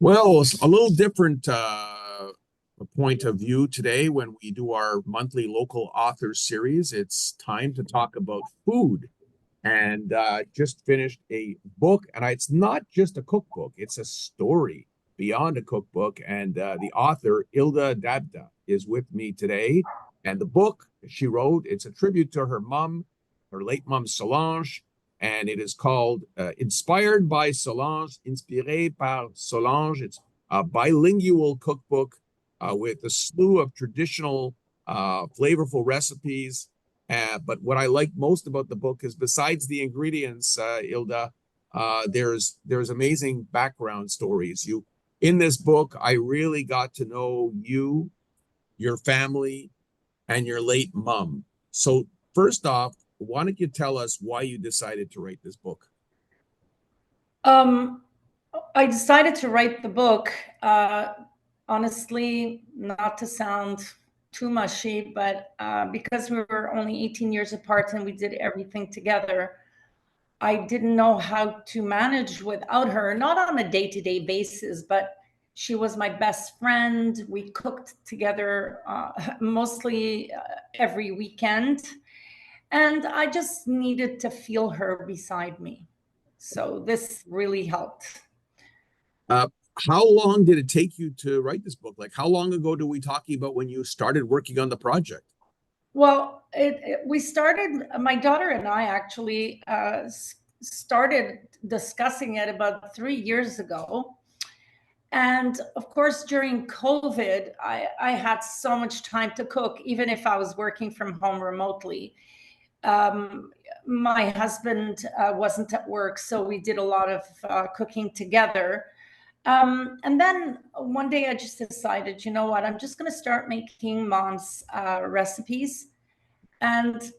Well, it's a little different point of view today when we do our monthly local author series. It's time to talk about food. And just finished a book, and it's not just a cookbook, it's a story beyond a cookbook. And the author, Ilda Dabda, is with me today. And the book she wrote, it's a tribute to her mom, her late mom, Solange, and it is called Inspired by Solange, Inspiré par Solange. It's a bilingual cookbook with a slew of traditional, flavorful recipes. But what I like most about the book is, besides the ingredients, Ilda, there's amazing background stories. You in this book, I really got to know you, your family, and your late mom. So first off, why don't you tell us why you decided to write this book? Um, I decided to write the book, honestly, not to sound too mushy, but because we were only 18 years apart and we did everything together, I didn't know how to manage without her, not on a day-to-day basis, but she was my best friend. We cooked together mostly every weekend. And I just needed to feel her beside me. So this really helped. Uh, how long did it take you to write this book? Like, how long ago do we talking about when you started working on the project? Well, we started, my daughter and I actually started discussing it about 3 years ago. And of course, during COVID, I had so much time to cook, even if I was working from home remotely. Um, my husband wasn't at work, so we did a lot of cooking together. And then one day I just decided, you know what, I'm just going to start making mom's recipes. And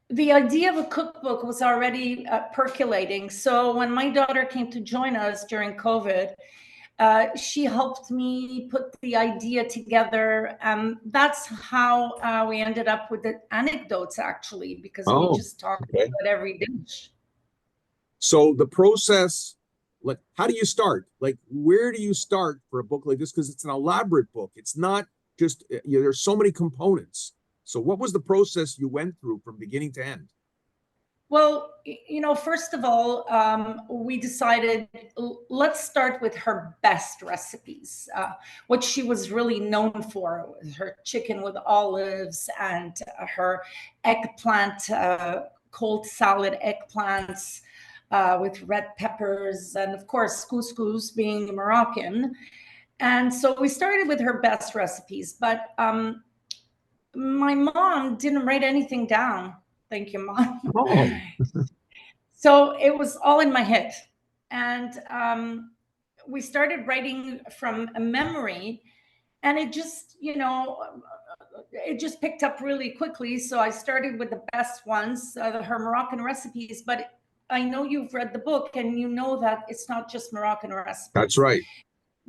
the idea of a cookbook was already percolating. So when my daughter came to join us during COVID, she helped me put the idea together. That's how we ended up with the anecdotes, actually, because we Oh, just talked okay. about every dish. So the process, like, how do you start? Like, where do you start for a book like this? Because it's an elaborate book. It's not just, there's so many components. So what was the process you went through from beginning to end? Well, first of all, we decided let's start with her best recipes. What she was really known for was her chicken with olives and her eggplant, cold salad eggplants with red peppers, and of course, couscous being Moroccan. And so we started with her best recipes, but my mom didn't write anything down. Thank you, Mom. Oh, So it was all in my head. And we started writing from a memory, and it just picked up really quickly. So I started with the best ones, her Moroccan recipes. But I know you've read the book and you know that it's not just Moroccan that's recipes. right.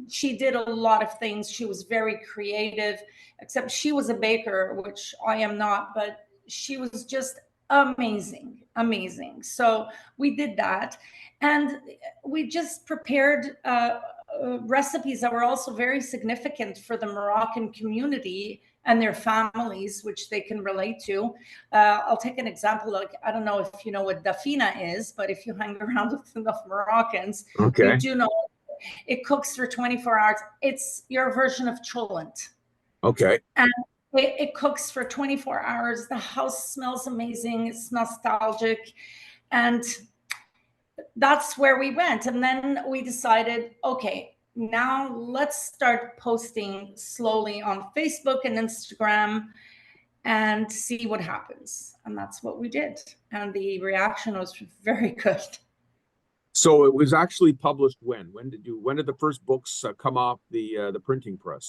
She did a lot of things. She was very creative, except she was a baker, which I am not, but she was just amazing, amazing. So we did that. And we just prepared recipes that were also very significant for the Moroccan community and their families, which they can relate to. I'll take an example. Like, I don't know if you know what dafina is, but if you hang around with enough Moroccans, you Okay. do know it cooks for 24 hours. It's your version of cholent. Okay. And it cooks for 24 hours. The house smells amazing. It's nostalgic. And that's where we went. And then we decided, okay, now let's start posting slowly on Facebook and Instagram and see what happens. And that's what we did. And the reaction was very good. So it was actually published when? When did the first books come off the printing Uh, press?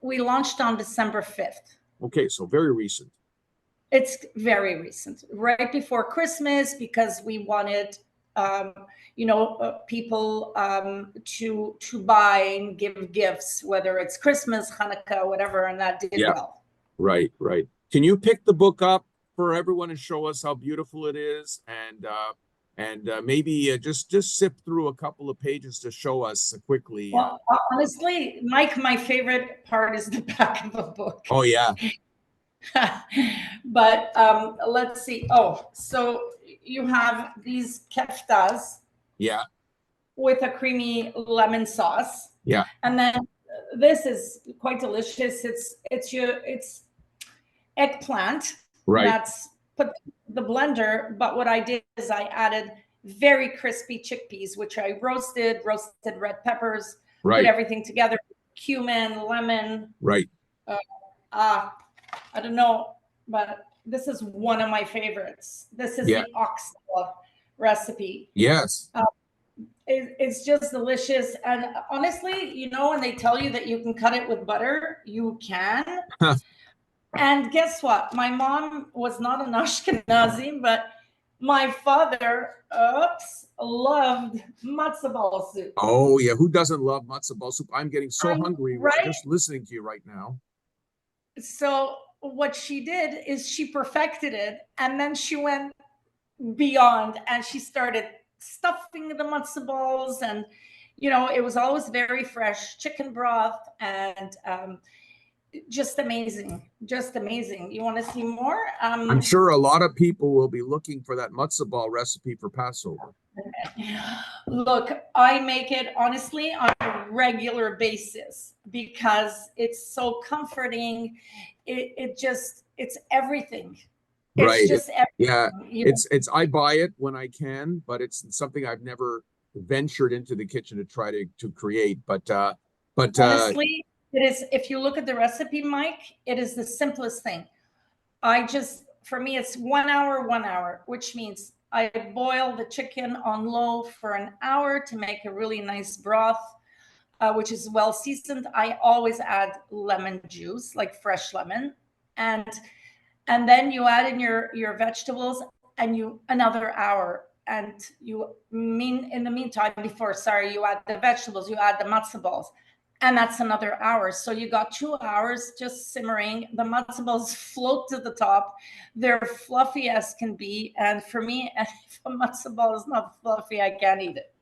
we launched on December 5th. Okay, so very recent. It's very recent, right before Christmas, because we wanted, um, people to buy and give gifts, whether it's Christmas, Hanukkah, whatever, and that did Yeah, well. right, right. Can you pick the book up for everyone and show us how beautiful it is? And And maybe just sip through a couple of pages to show us quickly. Well, honestly, Mike, my favorite part is the back of the book. Oh yeah. But let's see. Oh, so you have these keftas Yeah. with a creamy lemon sauce. Yeah. And then this is quite delicious. It's eggplant Right. that's put in the blender. But what I did is I added very crispy chickpeas, which I roasted red peppers, put Right. everything together, cumin, lemon. Right. I don't know, but this is one of my favorites. This is Yeah. the oxtail recipe. Yes. It's just delicious. And honestly, you know, when they tell you that you can cut it with butter, you can. And guess what? My mom was not an Ashkenazi, but my father, loved matzo ball soup. Oh yeah, who doesn't love matzo ball soup? I'm getting so hungry right? just listening to you right now. So what she did is she perfected it, and then she went beyond, and she started stuffing the matzo balls, and you know, it was always very fresh chicken broth, and just amazing, just amazing. You want to see more? I'm sure a lot of people will be looking for that matzo ball recipe for Passover. Look, I make it honestly on a regular basis because it's so comforting. It's everything. It's Right. just everything. Yeah. You know? It's I buy it when I can, but it's something I've never ventured into the kitchen to try to create. But honestly, it is. If you look at the recipe, Mike, it is the simplest thing. For me, it's 1 hour, which means I boil the chicken on low for an hour to make a really nice broth, which is well seasoned. I always add lemon juice, like fresh lemon, and then you add in your vegetables, and you another hour. And in the meantime, you add the vegetables, you add the matzo balls, and that's another hour. So you got 2 hours just simmering. The matzo balls float to the top. They're fluffy as can be. And for me, if a matzo ball is not fluffy, I can't eat it.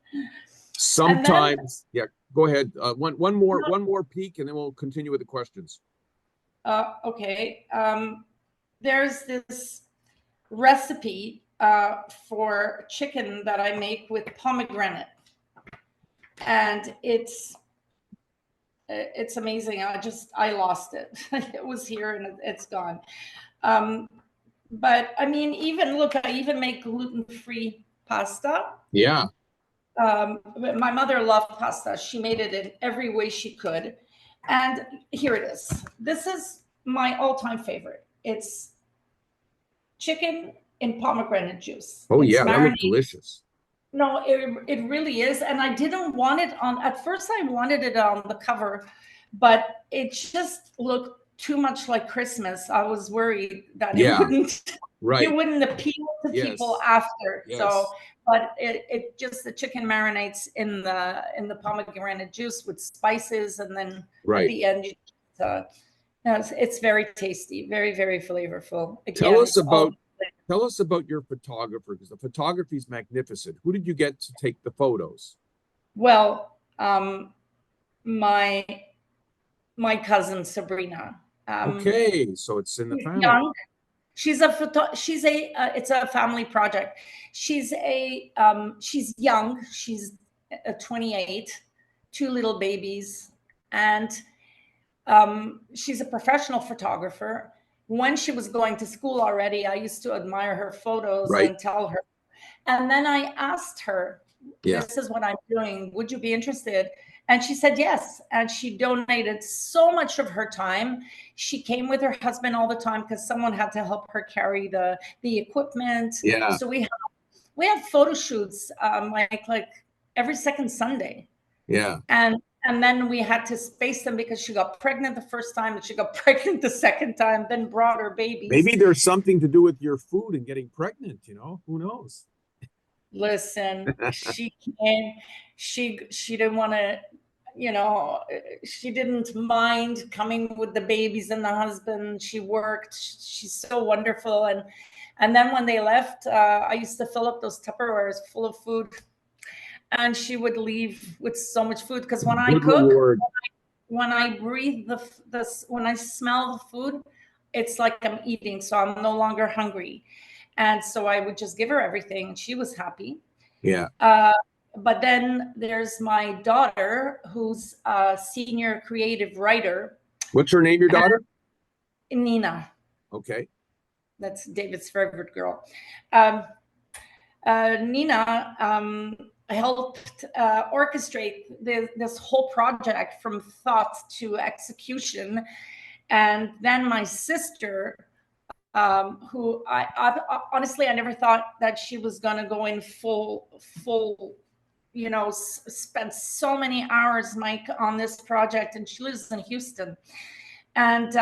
sometimes, yeah, go ahead. One more peek, and then we'll continue with the questions. Okay. There's this recipe for chicken that I make with pomegranate, and it's amazing. I lost it. It was here and it's gone. But I mean, I even make gluten-free pasta. Yeah. My mother loved pasta. She made it in every way she could. And here it is. This is my all-time favorite. It's chicken in pomegranate juice. Oh it's yeah, that looks delicious. No, it really is. And I didn't want it at first I wanted it on the cover, but it just looked too much like Christmas. I was worried that it wouldn't appeal to people after. Yes. So, but it just, the chicken marinates in the pomegranate juice with spices, and then at the end, it's very tasty, very, very flavorful. Again, tell us about your photographer, because the photography is magnificent. Who did you get to take the photos? Well, my cousin Sabrina. Okay, so it's in the family. Young. It's a family project. She's young. She's 28, 2 little babies, and she's a professional photographer. When she was going to school already, I used to admire her photos and tell her. And then I asked her, this is what I'm doing. Would you be interested? And she said yes. And she donated so much of her time. She came with her husband all the time because someone had to help her carry the equipment. Yeah. So we have photo shoots like every second Sunday. Yeah. And then we had to space them because she got pregnant the first time and she got pregnant the second time, then brought her babies. Maybe there's something to do with your food and getting pregnant, who knows? Listen, she came, she didn't want to, she didn't mind coming with the babies and the husband. She worked. She's so wonderful. And then when they left, I used to fill up those Tupperwares full of food, and she would leave with so much food. Because when I Good cook, reward. when I breathe when I smell the food, it's like I'm eating, so I'm no longer hungry. And so I would just give her everything. She was happy. Yeah. But then there's my daughter, who's a senior creative writer. What's her name, your daughter? Nina. Okay. That's David's favorite girl. Nina helped orchestrate this whole project from thought to execution. And then my sister, who I honestly, I never thought that she was going to go in full, spent so many hours, Mike, on this project, and she lives in Houston. And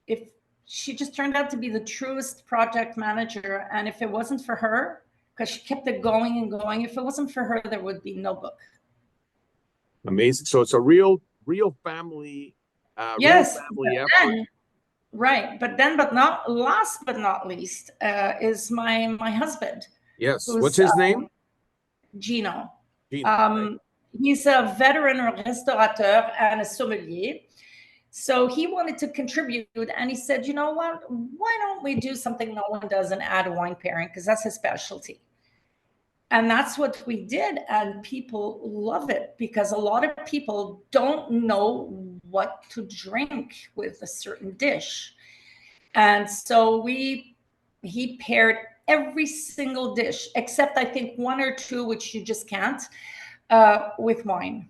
if she just turned out to be the truest project manager, and if it wasn't for her, because she kept it going and going, if it wasn't for her, there would be no book. Amazing. So it's a real family, yes, real family effort. Right. But not last but not least, is my husband. Yes. What's his name? Gino. Gino. He's a veteran restaurateur and a sommelier. So he wanted to contribute, and he said, you know what, why don't we do something no one does and add a wine pairing, because that's his specialty. And that's what we did, and people love it, because a lot of people don't know what to drink with a certain dish. And so he paired every single dish, except I think one or two, which you just can't, with wine.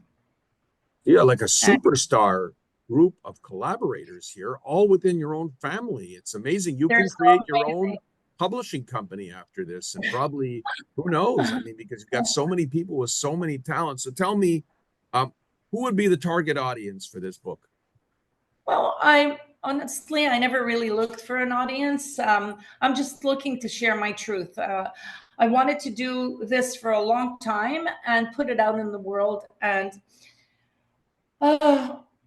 Yeah, like a superstar group of collaborators here, all within your own family. It's amazing. You can create your own publishing company after this, and probably, who knows? I mean, because you've got so many people with so many talents. So tell me, who would be the target audience for this book? Well, honestly, I never really looked for an audience. I'm just looking to share my truth. I wanted to do this for a long time and put it out in the world. And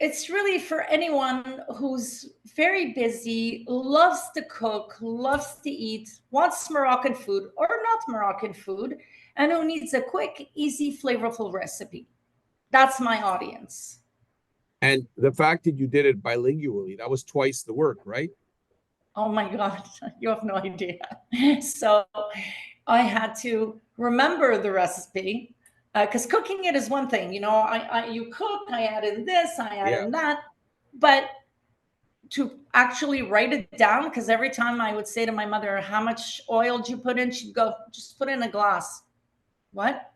it's really for anyone who's very busy, loves to cook, loves to eat, wants Moroccan food or not Moroccan food, and who needs a quick, easy, flavorful recipe. That's my audience. And the fact that you did it bilingually, that was twice the work, right? Oh my God, you have no idea. So I had to remember the recipe, because cooking it is one thing. You know, you cook, I add in this, I add in that. But to actually write it down, because every time I would say to my mother, how much oil did you put in? She'd go, just put in a glass. What?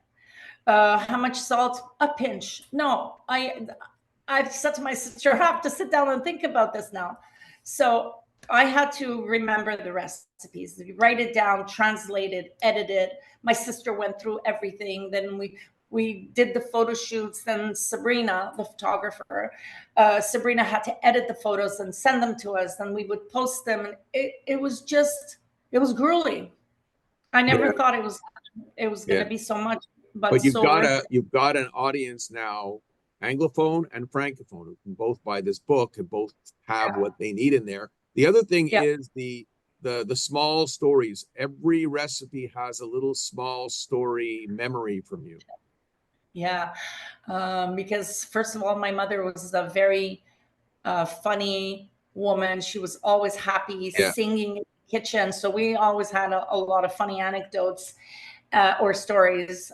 How much salt? A pinch. No, I've said to my sister, I have to sit down and think about this now. So I had to remember the recipes, write it down, translate it, edit it. My sister went through everything. Then we did the photo shoots. Then Sabrina, the photographer, Sabrina had to edit the photos and send them to us. Then we would post them. And it was grueling. I never thought it was going to be so much, but you've so you've got an audience now, Anglophone and Francophone, who can both buy this book and both have what they need in there. The other thing is the small stories. Every recipe has a little small story memory from you. Yeah, because first of all, my mother was a very funny woman. She was always happy, singing in the kitchen. So we always had a lot of funny anecdotes or stories.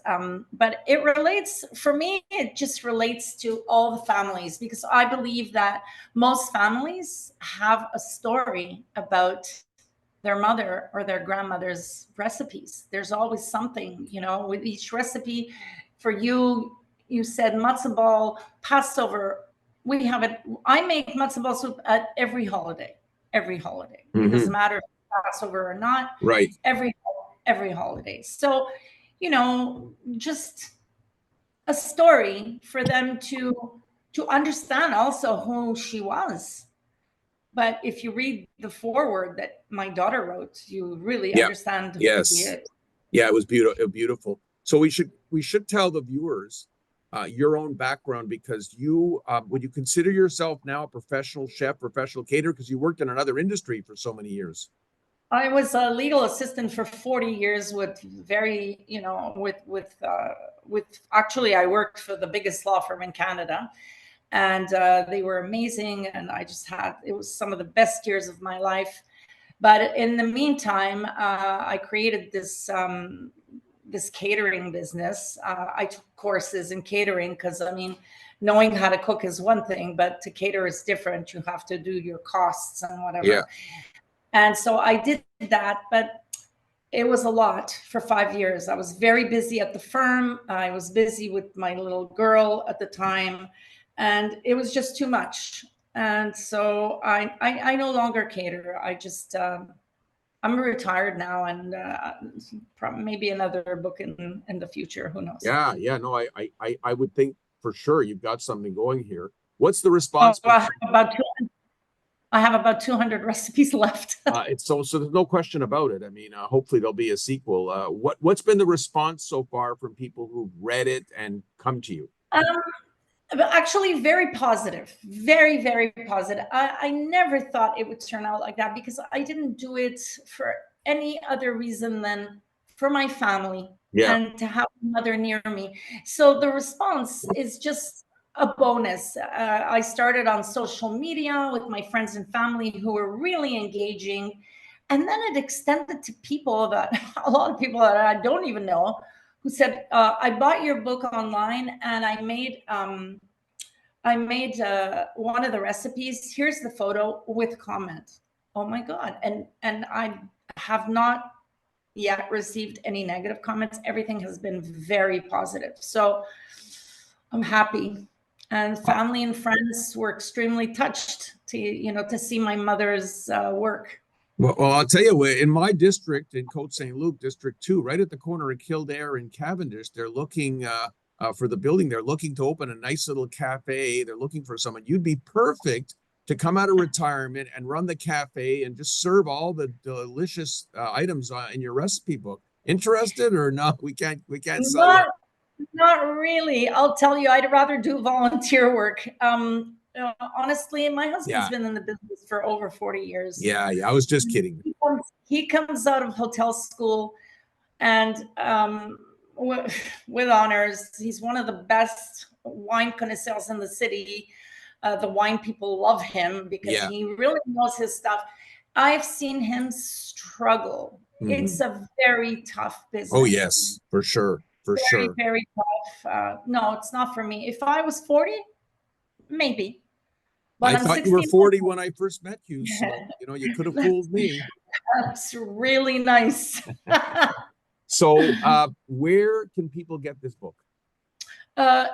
But it relates, for me, it just relates to all the families, because I believe that most families have a story about their mother or their grandmother's recipes. There's always something, you know, with each recipe. For you, you said matzo ball, Passover. We have it. I make matzo ball soup at every holiday. Every holiday. It doesn't matter if it's Passover or not. Right. Every holiday. So, you know, just a story for them to understand also who she was. But if you read the foreword that my daughter wrote, you really understand who she is. Yeah, it was beautiful. So we should tell the viewers your own background, because you would you consider yourself now a professional chef, professional caterer, because you worked in another industry for so many years? I was a legal assistant for 40 years with very, with actually I worked for the biggest law firm in Canada, and they were amazing. And it was some of the best years of my life. But in the meantime, I created this catering business. I took courses in catering because, I mean, knowing how to cook is one thing, but to cater is different. You have to do your costs and whatever. Yeah. And so I did that, but it was a lot for 5 years. I was very busy at the firm. I was busy with my little girl at the time, and it was just too much. And so I no longer cater. I'm retired now, and maybe another book in the future. Who knows? Yeah, yeah. No, I would think for sure you've got something going here. What's the Oh, response? I have about 200 recipes left. So there's no question about it. I mean, hopefully there'll be a sequel. What's been the response so far from people who've read it and come to you? Actually, very positive, very, very positive. I never thought it would turn out like that because I didn't do it for any other reason than for my family and to have a mother near me. So the response is just a bonus. I started on social media with my friends and family who were really engaging. And then it extended to people that a lot of people that I don't even know who said, I bought your book online and I made one of the recipes. Here's the photo with comment. Oh my God. And I have not yet received any negative comments. Everything has been very positive. So I'm happy. And family and friends were extremely touched to see my mother's work. Well, I'll tell you, in my district, in Cote-Saint-Luc, District 2, right at the corner of Kildare and Cavendish, they're looking for the building. They're looking to open a nice little cafe. They're looking for someone. You'd be perfect to come out of retirement and run the cafe and just serve all the delicious items in your recipe book. Interested or not? We can't sell you. Not really. I'll tell you, I'd rather do volunteer work. Honestly, my husband's been in the business for over 40 years. Yeah. I was just kidding. He comes out of hotel school and with honors. He's one of the best wine connoisseurs in the city. The wine people love him because he really knows his stuff. I've seen him struggle. It's a very tough business. Oh, yes, for sure. Very, very tough. No, it's not for me. If I was 40, maybe. But I thought you were 40 when I first met you. So, you could have fooled me. That's really nice. So where can people get this book?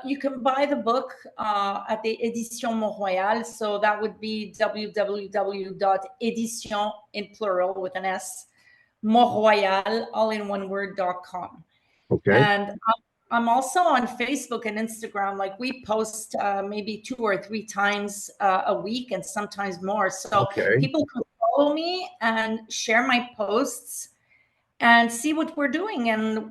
You can buy the book at the Édition Mont-Royal. So that would be www.edition, in plural with an S, Mont-Royal, all in one word.com. Okay. And I'm also on Facebook and Instagram. Like we post maybe 2 or 3 times a week and sometimes more. So people can follow me and share my posts and see what we're doing and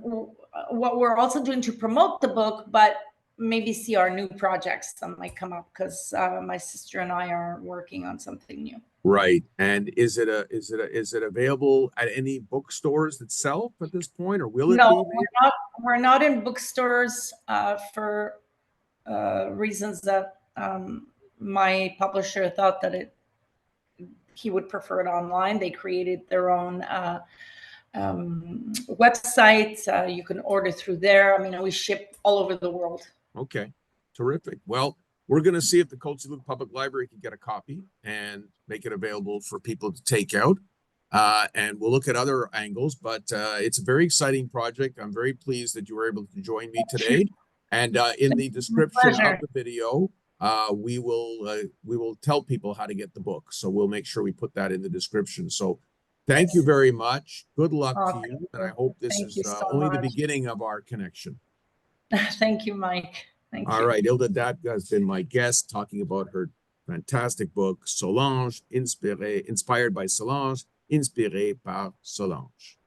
what we're also doing to promote the book, but maybe see our new projects that might come up because my sister and I are working on something new. Right. And is it available at any bookstores itself at this point, or will it be? No, we're not in bookstores for reasons that my publisher thought that he would prefer it online. They created their own website. You can order through there. I mean, we ship all over the world. Okay, terrific. Well, we're going to see if the Cote-saint-Luc Public Library can get a copy and make it available for people to take out. And we'll look at other angles, but it's a very exciting project. I'm very pleased that you were able to join me today. And in the description of the video, we will tell people how to get the book. So we'll make sure we put that in the description. So thank you very much. Good luck to you. And I hope this is only the beginning of our connection. Thank you, Mike. Thank you. All right. Ilda Dabda has been my guest talking about her fantastic book, Solange, inspired by Solange, Inspiré par Solange.